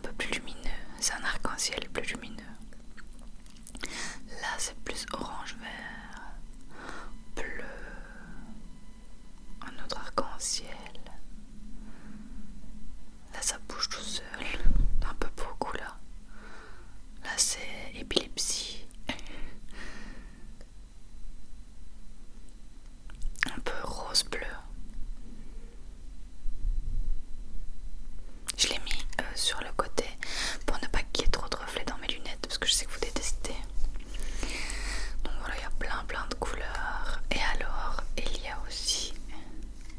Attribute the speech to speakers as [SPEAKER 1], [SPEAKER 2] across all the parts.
[SPEAKER 1] peu plus lumineux, c'est un arc-en-ciel plus lumineux. Là c'est plus orange vert, bleu, un autre arc-en-ciel. Là ça bouge tout seul, un peu beaucoup là. Là c'est épilepsie. Un peu rose bleu. Je l'ai mis sur le côté pour ne pas qu'il y ait trop de reflets dans mes lunettes parce que je sais que vous détestez. Donc voilà, il y a plein de couleurs. Et alors il y a aussi,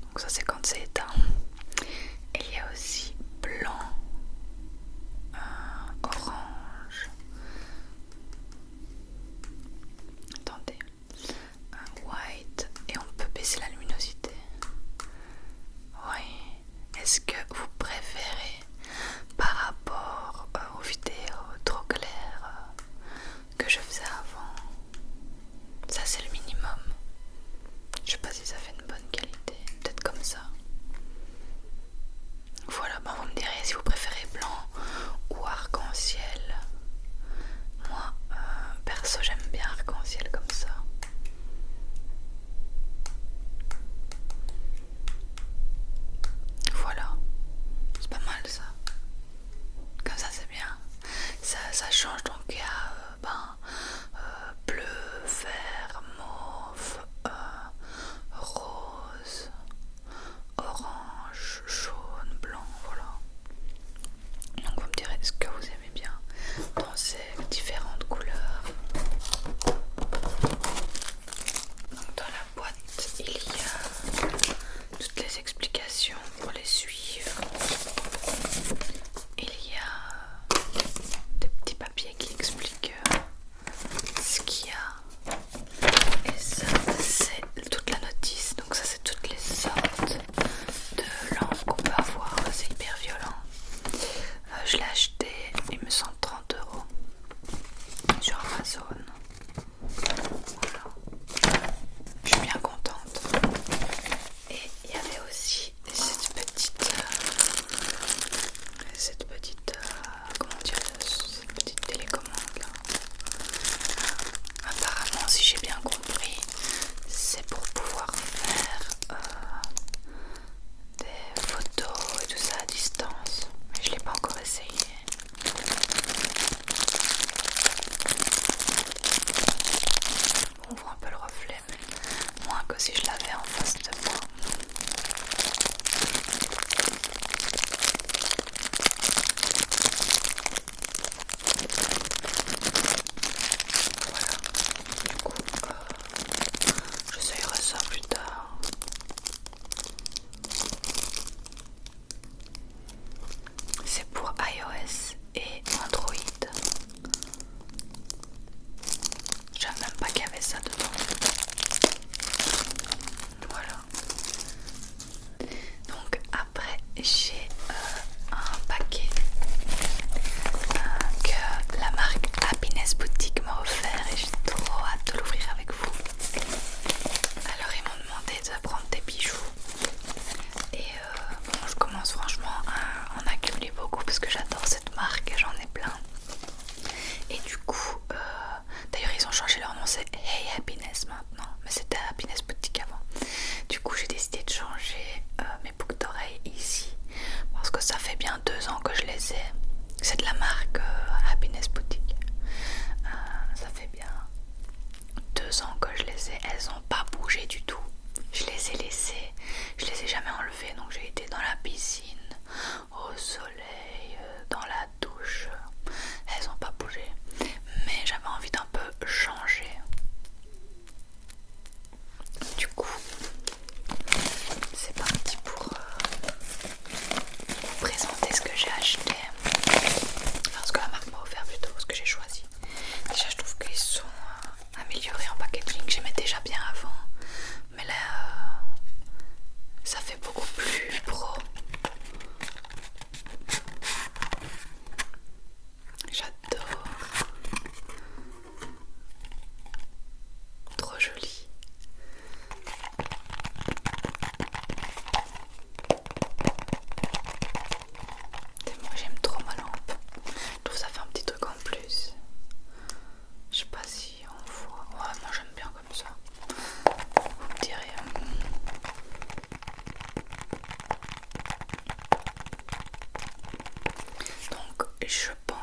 [SPEAKER 1] donc ça c'est quand c'est éteint, il y a aussi blanc, orange, attendez, white, et on peut baisser la luminosité. Oui, est-ce que vous préférez par rapport aux vidéos trop claires que je faisais avant? Ça c'est le minimum. Je sais pas si ça fait une bonne qualité, peut-être comme ça. Voilà, ben vous me direz si vous préférez blanc ou arc-en-ciel. Moi, perso, j'aime bien arc-en-ciel comme ça. Voilà, c'est pas mal ça. Comme ça c'est bien. Ça change, donc il y a bleu, vert, mauve, rose, orange, jaune, blanc, voilà. Donc vous me direz ce que vous aimez bien dans ces différentes couleurs. Donc dans la boîte il y a toutes les explications pour les suivre. Il y a des petits papiers qui expliquent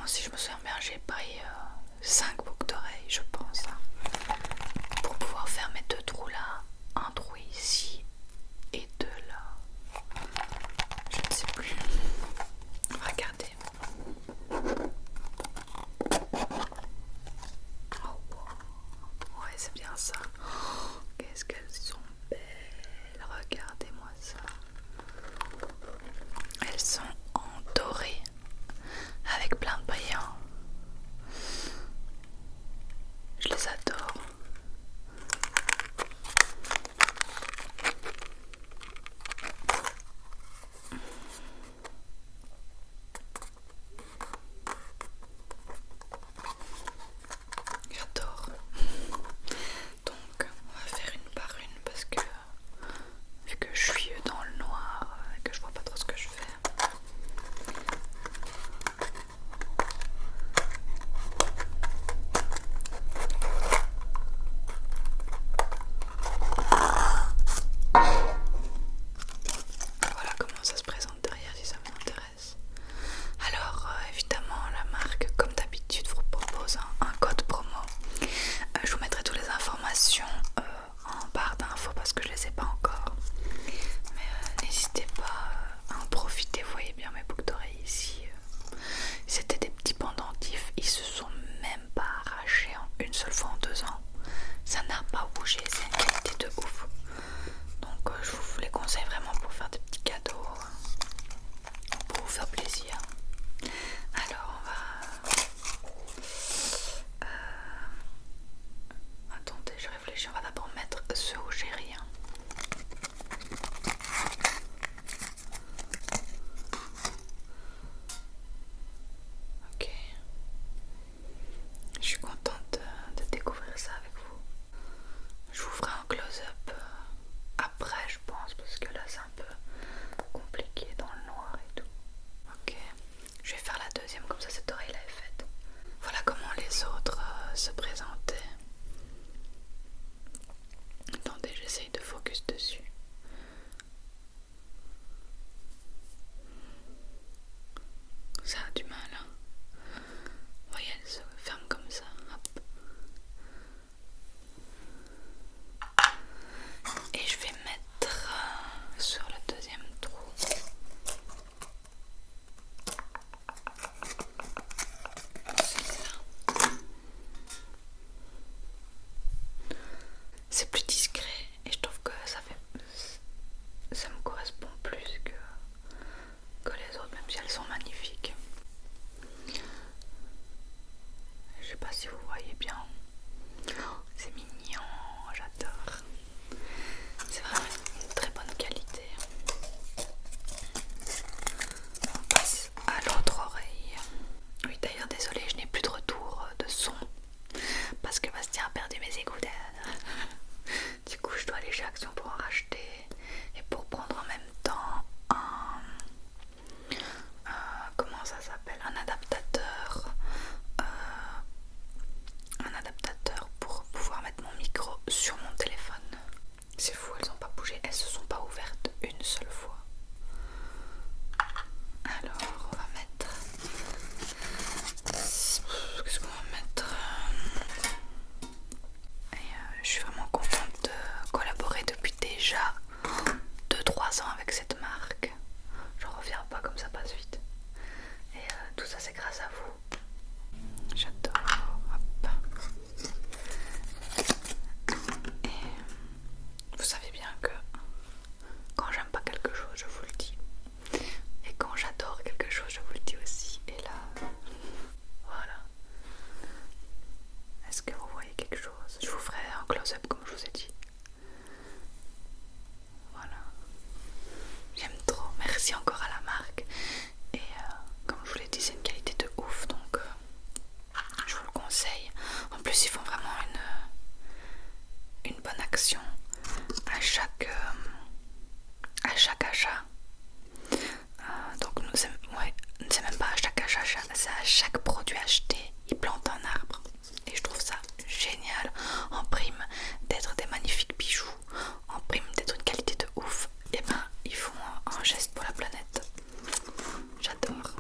[SPEAKER 1] si je me souviens bien, j'ai pris 5 boucles d'oreilles, je pense, hein, pour pouvoir faire mes 2 trous là, un trou ici et 2 là. Je ne sais plus. Regardez. Oh, wow. Ouais, c'est bien ça. Oh, qu'est-ce qu'elles sont belles. Regardez-moi ça. Elles sont en doré avec plein de brillants. Je les adore. J'adore. Donc on va faire une par une parce que vu que je suis dans le noir et que je vois pas trop ce que je fais. Voilà comment ça se présente derrière si ça vous intéresse. Alors évidemment la marque comme d'habitude vous propose un code promo. Je vous mettrai toutes les informations en barre d'infos parce que je les ai pas encore. Mais n'hésitez pas à en profiter. Vous voyez bien mes boucles d'oreilles ici. C'était des petits pendentifs. Ils se sont même pas arrachés en une seule fois en 2 ans. Ça n'a pas bougé. C'est une qualité de ouf. Donc je vous les conseille vraiment pour faire des petits cadeaux. Pour vous faire plaisir. Alors on va... Attendez, je réfléchis. On va d'abord mettre ceux où j'ai rien. Ok. Je suis contente de découvrir ça avec vous. Je vous ferai un close-up après, je pense, parce que là c'est un peu compliqué dans le noir et tout. Ok. Je vais faire la deuxième, comme ça cette oreille là est faite. Voilà comment les autres se présentaient. Attendez, j'essaye de focus dessus. Ça a du mal, hein. Vous voyez, elle se ferme comme ça. Hop. Et je vais mettre sur le deuxième trou. C'est plus discret et je trouve que ça me correspond plus que les autres, même si elles sont magnifiques. Je sais pas si vous voyez bien. Oh, c'est mignon, j'adore. C'est vraiment une très bonne qualité. On passe à l'autre oreille. Oui, d'ailleurs, désolée, je n'ai plus de retour de son parce que Bastien a perdu mes écouteurs. Du coup, je dois aller chez Action pour en racheter et pour prendre en même temps comment ça s'appelle, un adaptateur pour pouvoir mettre mon micro sur mon téléphone. C'est fou, elles n'ont pas bougé, elles se sont pas ouvertes une seule fois. Alors on va mettre, qu'est-ce qu'on va mettre, et je suis vraiment contente de collaborer depuis déjà 2-3 ans avec cette marque. J'en reviens pas, comme ça passe vite. Et tout ça c'est grâce à vous. J'adore. Hop. Et vous savez bien que quand j'aime pas quelque chose, je vous le dis. Et quand j'adore quelque chose, je vous le dis aussi. Et là, voilà. Est-ce que vous voyez quelque chose? Je vous ferai un close-up comme je vous ai dit. Voilà. J'aime trop. Merci encore à la marque. Et comme je vous l'ai dit, c'est une qualité de ouf. Donc je vous le conseille. En plus, ils font vraiment une bonne action à chaque achat. Donc c'est même pas à chaque achat, c'est à chaque produit acheté, ils plantent un arbre. Et je trouve ça génial. En prime d'être des magnifiques bijoux, en prime d'être une qualité de ouf, et ben ils font un geste pour la planète. J'adore.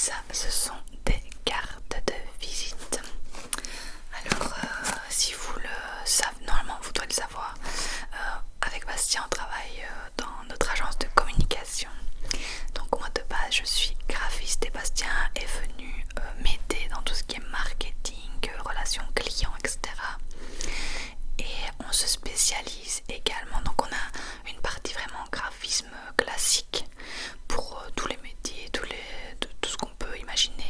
[SPEAKER 1] Ça, ce sont des cartes de visite. Alors, si vous le savez, normalement vous devez le savoir, avec Bastien on travaille dans notre agence de communication. Donc moi de base je suis graphiste et Bastien est venu m'aider dans tout ce qui est marketing, relations clients, etc. Et on se spécialise également, donc on a une partie vraiment graphisme classique pour tous les métiers, tout ce qu'on peut imaginer,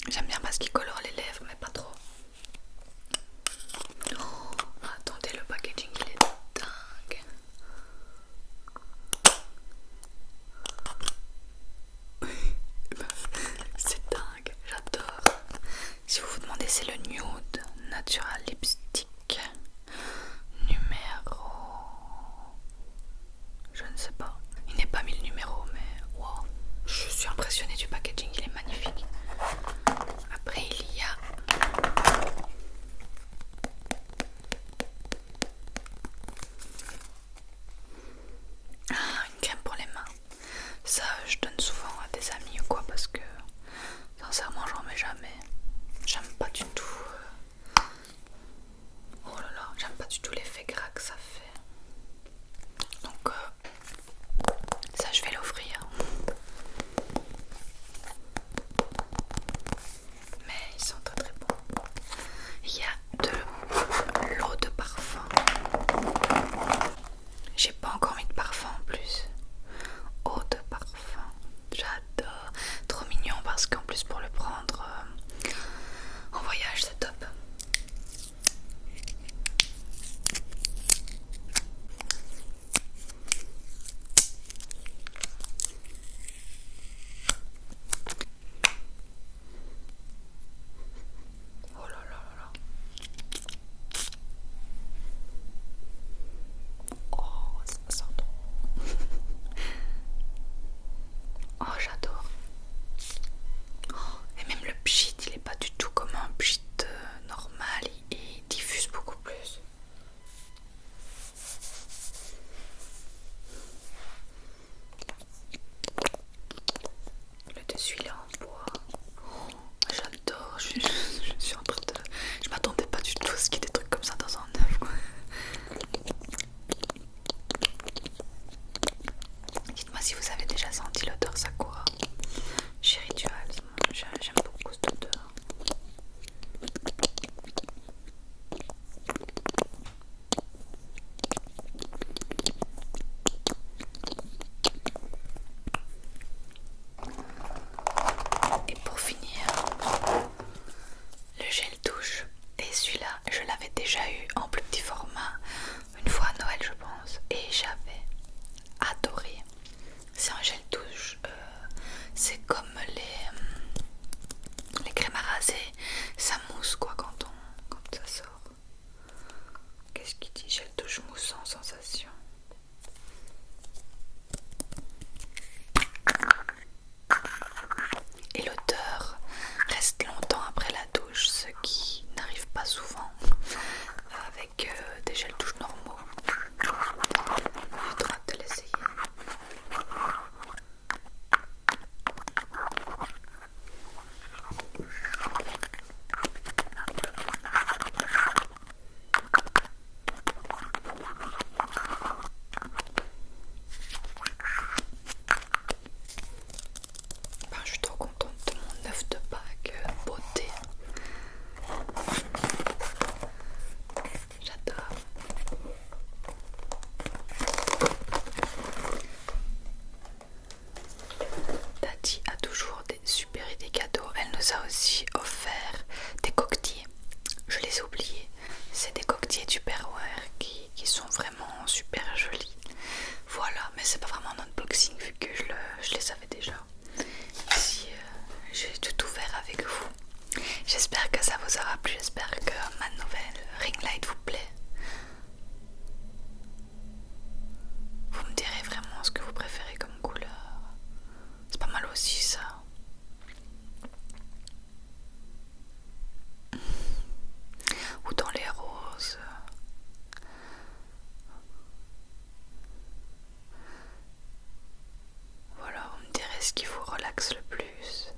[SPEAKER 1] J'aime bien parce qu'il colore les lèvres, mais pas trop. Oh, attendez, le packaging il est dingue. C'est dingue, j'adore. Si vous vous demandez, c'est le Nude Natural Lipstick numéro... Je ne sais pas. Il n'est pas mis le numéro, mais wow. Je suis impressionnée du packaging, il est magnifique. Après, il y a une crème pour les mains. Ça, je donne souvent à des amis ou quoi parce que sincèrement, j'en mets jamais. J'aime pas du tout. Oh là là, j'aime pas du tout l'effet gras que ça fait. Donc, ça, je vais l'offrir. Mais ils sont très très bons. Il y a de l'eau de parfum. J'ai pas encore mis de parfum en plus. Eau de parfum. J'adore. Trop mignon parce qu'en plus pour le prendre en voyage c'est top. Oh là là là là. Oh, ça sort trop. Oh, j'adore. Et même le pchit, il est pas du tout comme un pchit normal, il diffuse beaucoup plus. Le dessus il est en bois. Oh, j'adore, je suis en train de... Je m'attendais pas du tout à ce qu'il y ait des trucs comme ça dans un œuf, quoi. Dites-moi si vous avez déjà senti l'odeur Sakura chez Rituals. J'aime beaucoup cette odeur. Et pour finir, le gel douche. Et celui-là, je l'avais déjà eu en plus petit format une fois à Noël, je pense. Et j'avais adoré. C'est un gel douche. C'est comme les crèmes à raser. Ça mousse quoi quand ça sort. Qu'est-ce qu'il dit? Gel douche mousse sans sensation. Et l'odeur reste longtemps après la douche, ce qui n'arrive pas souvent avec des gels douche normaux. J'ai trop hâte de l'essayer. Je suis trop contente de mon œuf de Pâques beauté. J'adore. Tati a toujours des super idées cadeaux. Elle nous a aussi offert des coquetiers. Je les ai oubliés. C'est des coquetiers Tupperware qui sont vraiment super jolis. Voilà, mais c'est pas vraiment un unboxing vu que je les avais déjà. Ici, j'ai tout ouvert avec vous. J'espère que ça vous aura plu. J'espère que ma nouvelle ring light vous plaît. Vous me direz vraiment ce que vous préférez comme couleur. C'est pas mal aussi ça. Ou dans les roses. Voilà, vous me direz ce qui vous relaxe le plus.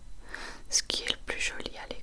[SPEAKER 1] Ce qui est le plus joli à l'écran.